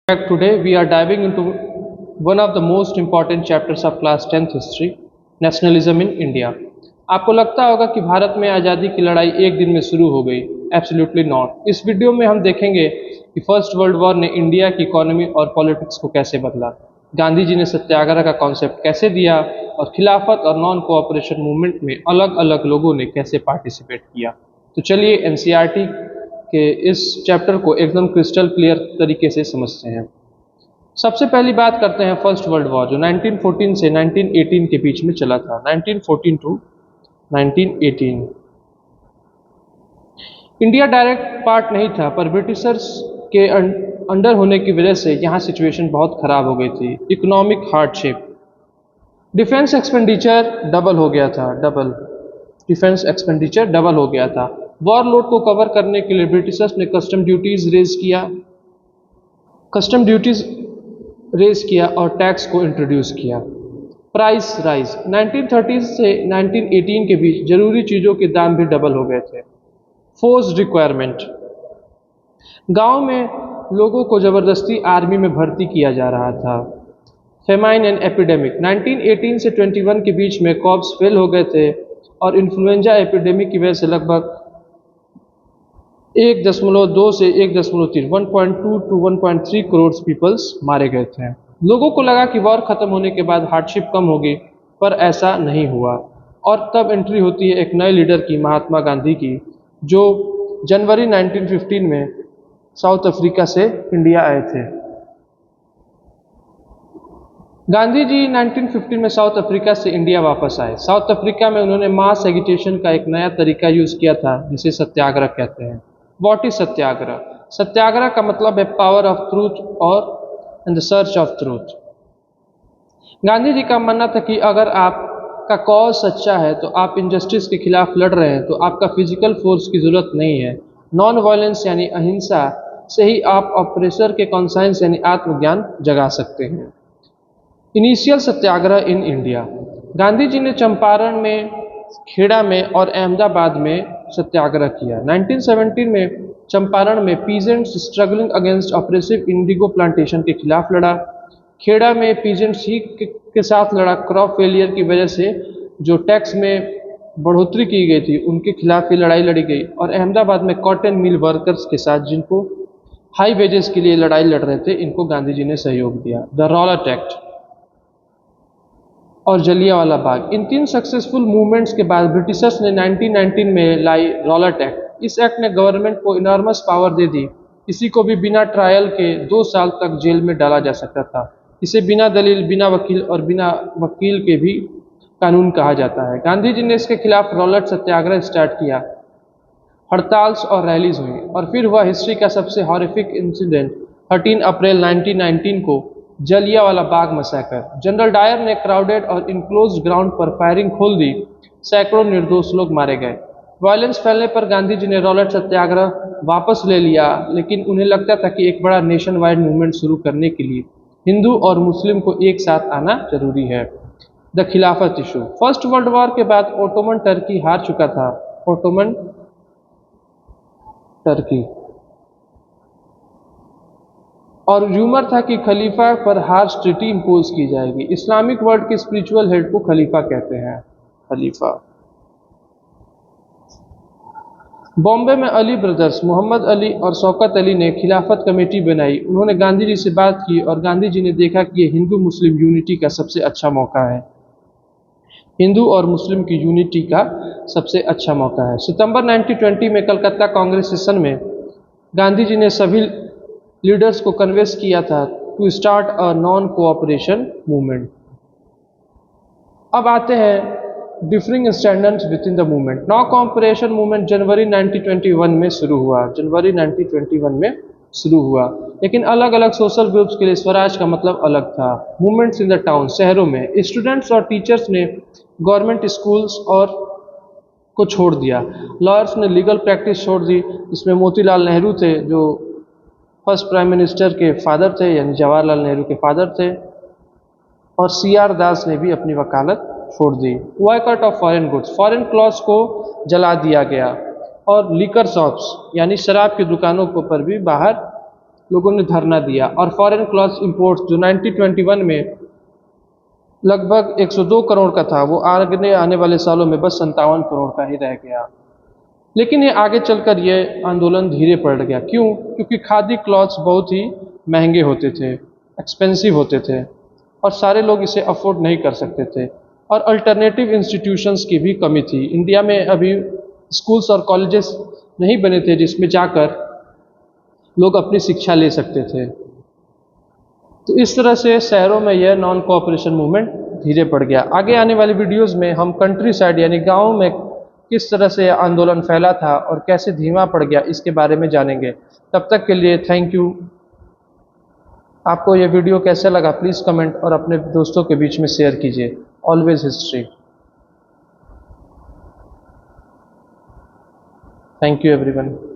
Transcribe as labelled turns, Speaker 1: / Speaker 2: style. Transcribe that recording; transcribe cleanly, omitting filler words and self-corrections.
Speaker 1: Today we are diving into one of the most important chapters of class 10th history, nationalism in India. आपको लगता होगा कि भारत में आज़ादी की लड़ाई एक दिन में शुरू हो गई। Absolutely not. इस वीडियो में हम देखेंगे कि फर्स्ट वर्ल्ड वॉर ने इंडिया की इकोनॉमी और पॉलिटिक्स को कैसे बदला, गांधी जी ने सत्याग्रह का कॉन्सेप्ट कैसे दिया और खिलाफत और नॉन कोऑपरेशन मूवमेंट में अलग अलग लोगों ने कैसे पार्टिसिपेट किया। तो चलिए एनसीईआरटी के इस चैप्टर को एकदम क्रिस्टल क्लियर तरीके से समझते हैं। सबसे पहली बात करते हैं फर्स्ट वर्ल्ड वॉर, जो 1914 से 1918 के बीच में चला था। 1914 टू 1918। इंडिया डायरेक्ट पार्ट नहीं था, पर ब्रिटिशर्स के अंडर होने की वजह से यहाँ सिचुएशन बहुत खराब हो गई थी। Economic hardship, defence expenditure double हो गया था। डिफेंस एक्सपेंडिचर डबल हो गया था। वॉर लोड को कवर करने के लिए ब्रिटिशर्स ने कस्टम ड्यूटीज रेज किया और टैक्स को इंट्रोड्यूस किया। प्राइस राइज, 1930 से 1918 के बीच जरूरी चीज़ों के दाम भी डबल हो गए थे। फोर्स रिक्वायरमेंट, गांव में लोगों को ज़बरदस्ती आर्मी में भर्ती किया जा रहा था। फेमाइन एंड एपिडेमिक, 1918 से 21 के बीच में कॉप्स फेल हो गए थे और इन्फ्लुएंजा एपिडेमिक की वजह से लगभग 1.2 से 1.3 1.2 टू 1.3 करोड़ पीपल्स मारे गए थे। लोगों को लगा कि वॉर खत्म होने के बाद हार्डशिप कम होगी, पर ऐसा नहीं हुआ। और तब एंट्री होती है एक नए लीडर की, महात्मा गांधी की, जो जनवरी 1915 में साउथ अफ्रीका से इंडिया आए थे। गांधी जी 1915 में साउथ अफ्रीका से इंडिया वापस आए। साउथ अफ्रीका में उन्होंने मास एगिटेशन का एक नया तरीका यूज़ किया था, जिसे सत्याग्रह कहते हैं। व्हाट इज सत्याग्रह? सत्याग्रह का मतलब है पावर ऑफ ट्रूथ और in the search of truth. Gandhi ji का मानना था कि अगर आपका कॉज सच्चा है तो आप इनजस्टिस के खिलाफ लड़ रहे हैं, तो आपका फिजिकल फोर्स की जरूरत नहीं है। नॉन वायलेंस यानी अहिंसा से ही आप ऑपरेसर के कॉन्साइंस यानी आत्मज्ञान जगा सकते हैं। Initial satyagraha in India, Gandhi ji ने चंपारण में, खेड़ा में और अहमदाबाद में सत्याग्रह किया। 1917 में चंपारण में peasants struggling against oppressive Indigo plantation के खिलाफ लड़ा। खेड़ा में पीजेंट्स ही के साथ लड़ा। क्रॉप फेलियर की वजह से जो टैक्स में बढ़ोतरी की गई थी, उनके खिलाफ ही लड़ाई लड़ी गई। और अहमदाबाद में कॉटन मिल वर्कर्स के साथ, जिनको हाई वेजेस के लिए लड़ाई लड़ रहे थे, इनको गांधी जी ने सहयोग दिया। द रॉलेट एक्ट और जलियांवाला बाग, इन तीन सक्सेसफुल मूवमेंट्स के बाद ब्रिटिशर्स ने 1919 में लाई रॉलेट एक्ट। इस एक्ट ने गवर्नमेंट को इनॉर्मस पावर दे दी। किसी को भी बिना ट्रायल के 2 साल तक जेल में डाला जा सकता था। इसे बिना दलील, बिना वकील और बिना वकील के भी कानून कहा जाता है। गांधी जी ने इसके खिलाफ रॉलेट सत्याग्रह स्टार्ट किया। हड़ताल्स और रैलीज हुई और फिर हुआ हिस्ट्री का सबसे हॉरिफिक इंसिडेंट, 13 अप्रैल 1919 को Jallianwala Bagh massacre. General Dyer ने क्राउडेड और इनक्लोज्ड ग्राउंड पर फायरिंग खोल दी। सैकड़ों निर्दोष लोग मारे गए। वायलेंस फैलने पर गांधी जी ने रॉलेट सत्याग्रह वापस ले लिया, लेकिन उन्हें लगता था कि एक बड़ा नेशन वाइड मूवमेंट शुरू करने के लिए हिंदू और मुस्लिम को एक साथ आना जरूरी है। द खिलाफत इशू, फर्स्ट वर्ल्ड वॉर के बाद ओटोमन टर्की हार चुका था। ओटोमन टर्की, और र्यूमर था कि खलीफा पर हार्श ट्रीटी इम्पोज की जाएगी। इस्लामिक वर्ल्ड के स्पिरिचुअल हेड को खलीफा कहते हैं। खलीफा। बॉम्बे में अली ब्रदर्स, मोहम्मद अली और शौकत अली ने खिलाफत कमेटी बनाई। उन्होंने गांधी जी से बात की और गांधी जी ने देखा कि ये हिंदू मुस्लिम यूनिटी का सबसे अच्छा मौका है। हिंदू और मुस्लिम की यूनिटी का सबसे अच्छा मौका है। सितंबर 1920 में कलकत्ता कांग्रेस सेशन में गांधी जी ने सभी लीडर्स को कन्वेंस किया था to start a non cooperation movement. अब आते हैं differing standards within the movement. Non cooperation movement जनवरी 1921 में शुरू हुआ। जनवरी 1921 में शुरू हुआ, लेकिन अलग अलग सोशल ग्रुप्स के लिए स्वराज का मतलब अलग था। मूवमेंट्स इन द टाउन, शहरों में स्टूडेंट्स और टीचर्स ने गवर्नमेंट स्कूल्स और को छोड़ दिया। लॉयर्स ने लीगल प्रैक्टिस छोड़ दी। इसमें मोतीलाल नेहरू थे, जो फर्स्ट प्राइम मिनिस्टर के फादर थे, यानी जवाहरलाल नेहरू के फादर थे। और CR दास ने भी अपनी वकालत छोड़ दी। Boycott of foreign goods, foreign clothes को जला दिया गया। और लीकर शॉप्स यानी शराब की दुकानों पर भी बाहर लोगों ने धरना दिया। और फॉरेन क्लॉथ्स इंपोर्ट्स जो 1921 में लगभग 102 करोड़ का था, वो आगे आने वाले सालों में बस 57 करोड़ का ही रह गया। लेकिन ये आगे चलकर ये आंदोलन धीरे पड़ गया। क्यों? क्योंकि खादी क्लॉथ्स बहुत ही महंगे होते थे, एक्सपेंसिव होते थे, और सारे लोग इसे अफोर्ड नहीं कर सकते थे। और अल्टरनेटिव इंस्टीट्यूशंस की भी कमी थी। इंडिया में अभी स्कूल्स और कॉलेजेस नहीं बने थे जिसमें जाकर लोग अपनी शिक्षा ले सकते थे। तो इस तरह से शहरों में यह नॉन कोऑपरेशन मूवमेंट धीरे पड़ गया। आगे आने वाली वीडियोस में हम कंट्री साइड यानी गाँव में किस तरह से आंदोलन फैला था और कैसे धीमा पड़ गया, इसके बारे में जानेंगे। तब तक के लिए थैंक यू। आपको ये वीडियो कैसा लगा प्लीज़ कमेंट और अपने दोस्तों के बीच में शेयर कीजिए। Always history. Thank you everyone.